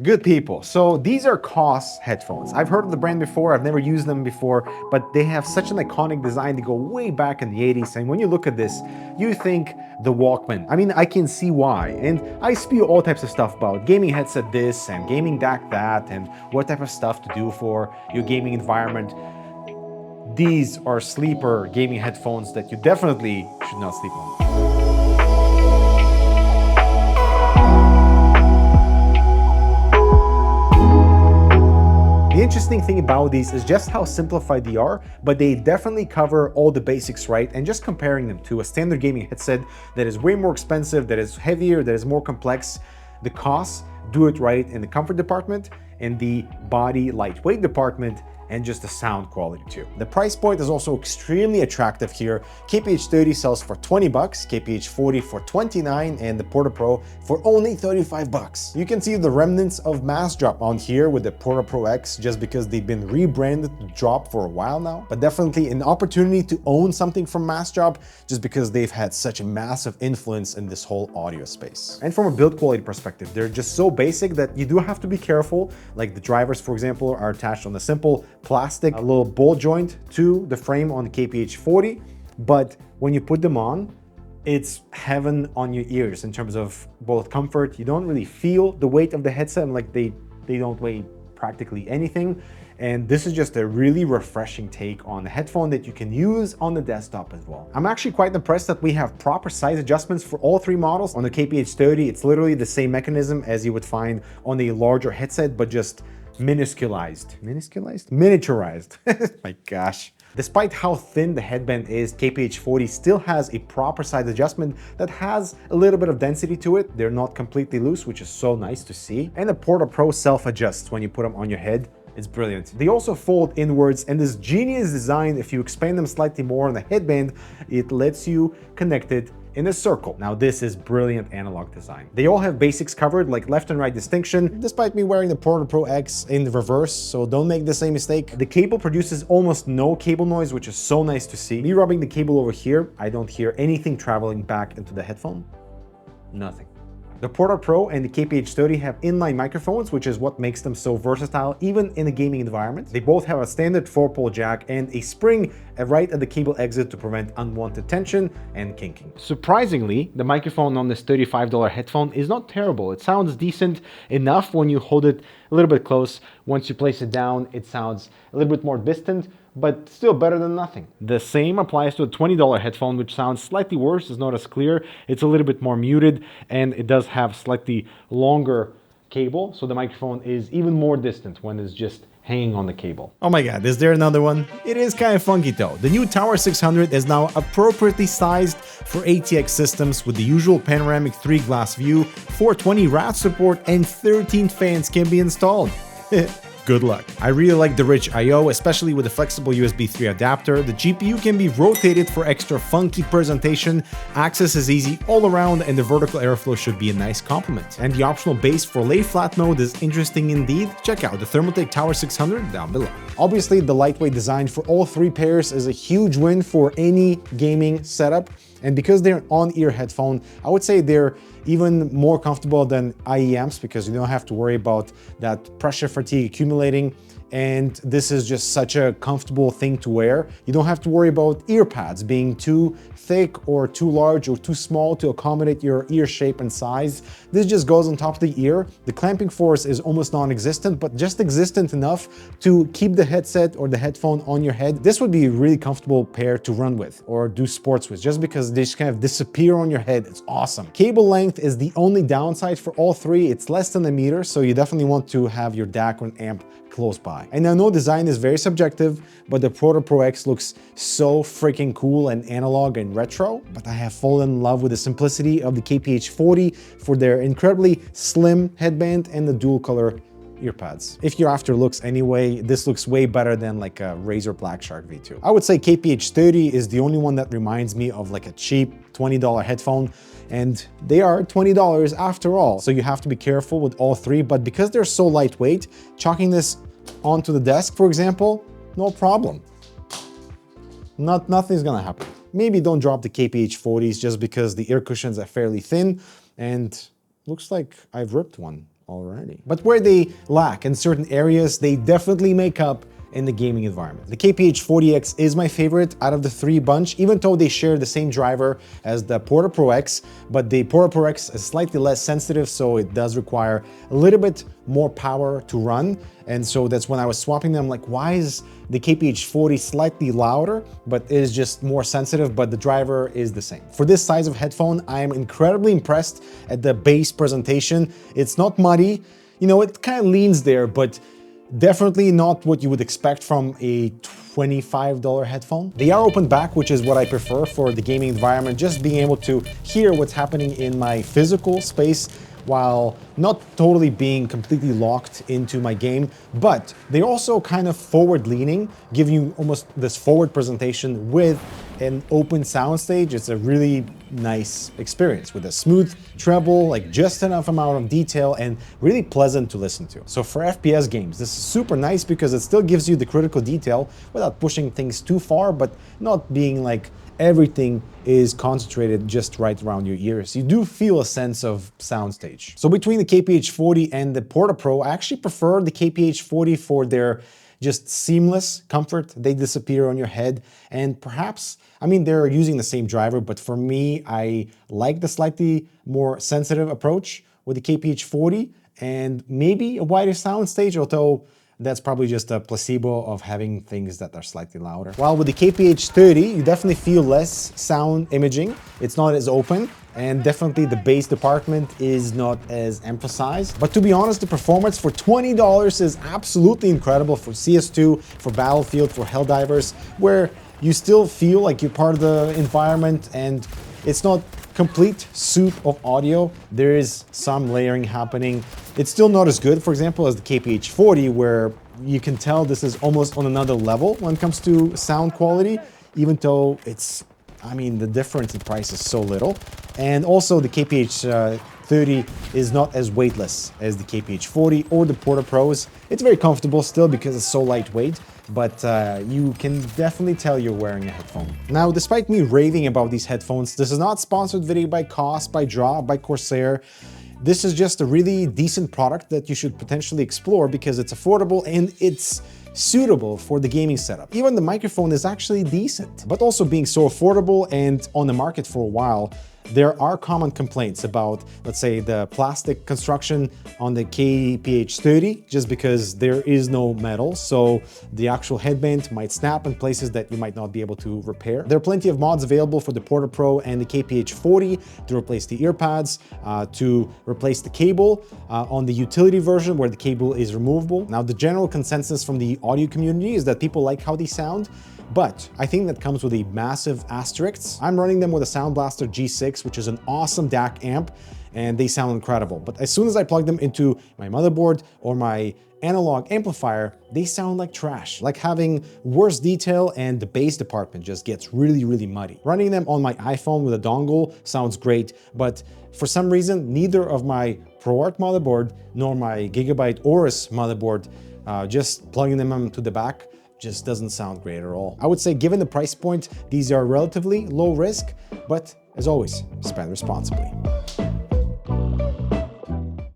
Good people, so these are Koss headphones. I've heard of the brand before, I've never used them before, but they have such an iconic design. They go way back in the 80s, and when you look at this, you think the Walkman. I mean, I can see why, and I spew all types of stuff about gaming headset this, and gaming DAC that, and what type of stuff to do for your gaming environment. These are sleeper gaming headphones that you definitely should not sleep on. The interesting thing about these is just how simplified they are, but they definitely cover all the basics right, and just comparing them to a standard gaming headset that is way more expensive, that is heavier, that is more complex, the Koss do it right in the comfort department, in the body lightweight department, and just the sound quality too. The price point is also extremely attractive here. KPH30 sells for 20 bucks, KPH40 for 29, and the Porta Pro for only 35 bucks. You can see the remnants of Mass Drop on here with the Porta Pro X just because they've been rebranded to Drop for a while now, but definitely an opportunity to own something from Mass Drop just because they've had such a massive influence in this whole audio space. And from a build quality perspective, they're just so basic that you do have to be careful. Like the drivers, for example, are attached on a simple plastic, a little ball joint to the frame on the KPH40, but when you put them on, it's heaven on your ears in terms of both comfort. You don't really feel the weight of the headset, like they don't weigh practically anything. And this is just a really refreshing take on a headphone that you can use on the desktop as well. I'm actually quite impressed that we have proper size adjustments for all three models. On the KPH30, it's literally the same mechanism as you would find on a larger headset, but just minusculized. Miniaturized. My gosh. Despite how thin the headband is, KPH40 still has a proper size adjustment that has a little bit of density to it. They're not completely loose, which is so nice to see. And the Porta Pro self-adjusts when you put them on your head. It's brilliant. They also fold inwards, and this genius design, if you expand them slightly more on the headband, it lets you connect it in a circle. Now this is brilliant analog design. They all have basics covered, like left and right distinction, despite me wearing the Porta Pro X in the reverse, so don't make the same mistake. The cable produces almost no cable noise, which is so nice to see. Me rubbing the cable over here, I don't hear anything traveling back into the headphone. Nothing. The Porta Pro and the KPH30 have inline microphones, which is what makes them so versatile even in a gaming environment. They both have a standard 4-pole jack and a spring right at the cable exit to prevent unwanted tension and kinking. Surprisingly, the microphone on this $35 headphone is not terrible. It sounds decent enough when you hold it a little bit close. Once you place it down, it sounds a little bit more distant, but still better than nothing. The same applies to a $20 headphone, which sounds slightly worse, it's not as clear, it's a little bit more muted, and it does have slightly longer cable, so the microphone is even more distant when it's just hanging on the cable. Oh my god, is there another one? It is kind of funky though. The new Tower 600 is now appropriately sized for ATX systems with the usual panoramic 3-glass view, 420 RAD support, and 13 fans can be installed. Good luck. I really like the rich I/O, especially with the flexible USB 3 adapter. The GPU can be rotated for extra funky presentation, access is easy all around, and the vertical airflow should be a nice complement. And the optional bass for lay flat mode is interesting indeed. Check out the Thermaltake Tower 600 down below. Obviously, the lightweight design for all three pairs is a huge win for any gaming setup. And because they're an on-ear headphone, I would say they're even more comfortable than IEMs because you don't have to worry about that pressure fatigue accumulating. And this is just such a comfortable thing to wear. You don't have to worry about ear pads being too thick or too large or too small to accommodate your ear shape and size. This just goes on top of the ear. The clamping force is almost non-existent, but just existent enough to keep the headset or the headphone on your head. This would be a really comfortable pair to run with or do sports with, just because they just kind of disappear on your head. It's awesome. Cable length is the only downside for all three. It's less than a meter, so you definitely want to have your DAC or amp close by. And I know design is very subjective, but the Porta Pro X looks so freaking cool and analog and retro, but I have fallen in love with the simplicity of the KPH40 for their incredibly slim headband and the dual color earpads. If you're after looks anyway, this looks way better than like a Razer Black Shark V2. I would say KPH30 is the only one that reminds me of like a cheap $20 headphone, and they are $20 after all. So you have to be careful with all three, but because they're so lightweight, chalking this onto the desk, for example, no problem. Nothing's gonna happen. Maybe don't drop the KPH40s just because the ear cushions are fairly thin, and looks like I've ripped one already. But where they lack in certain areas, they definitely make up in the gaming environment. The KPH40X is my favorite out of the three bunch, even though they share the same driver as the Porta Pro X, but the Porta Pro X is slightly less sensitive, so it does require a little bit more power to run. And so that's when I was swapping them, like, why is the KPH40 slightly louder, but it is just more sensitive, but the driver is the same. For this size of headphone, I am incredibly impressed at the bass presentation. It's not muddy, you know, it kind of leans there, but definitely not what you would expect from a $25 headphone. They are open back, which is what I prefer for the gaming environment, just being able to hear what's happening in my physical space while not totally being completely locked into my game, but they also kind of forward-leaning, give you almost this forward presentation with an open soundstage. It's a really nice experience with a smooth treble, like just enough amount of detail and really pleasant to listen to. So for FPS games, this is super nice because it still gives you the critical detail without pushing things too far, but not being like everything is concentrated just right around your ears. You do feel a sense of soundstage. So between the KPH40 and the Porta Pro, I actually prefer the KPH40 for their just seamless comfort. They disappear on your head, and perhaps, I mean, they're using the same driver, but for me, I like the slightly more sensitive approach with the KPH40 and maybe a wider soundstage, although that's probably just a placebo of having things that are slightly louder. While with the KPH30, you definitely feel less sound imaging. It's not as open, and definitely the bass department is not as emphasized. But to be honest, the performance for $20 is absolutely incredible for CS2, for Battlefield, for Helldivers, where you still feel like you're part of the environment and it's not complete suite of audio. There is some layering happening. It's still not as good, for example, as the KPH40, where you can tell this is almost on another level when it comes to sound quality, even though it's, I mean, the difference in price is so little. And also the KPH30 is not as weightless as the KPH40 or the Porta Pros. It's very comfortable still because it's so lightweight, but you can definitely tell you're wearing a headphone. Now, despite me raving about these headphones, this is not sponsored video by Koss, by Draw, by Corsair. This is just a really decent product that you should potentially explore because it's affordable and it's suitable for the gaming setup. Even the microphone is actually decent, but also being so affordable and on the market for a while, there are common complaints about, let's say, the plastic construction on the KPH30, just because there is no metal, so the actual headband might snap in places that you might not be able to repair. There are plenty of mods available for the Porta Pro and the KPH40 to replace the ear pads, to replace the cable on the utility version where the cable is removable. Now, the general consensus from the audio community is that people like how they sound, but I think that comes with a massive asterisk. I'm running them with a Sound Blaster G6, which is an awesome DAC amp, and they sound incredible. But as soon as I plug them into my motherboard or my analog amplifier, they sound like trash, like having worse detail, and the bass department just gets really, really muddy. Running them on my iPhone with a dongle sounds great, but for some reason, neither of my ProArt motherboard nor my Gigabyte Aorus motherboard, just plugging them into the back, just doesn't sound great at all. I would say, given the price point, these are relatively low risk, but as always, spend responsibly.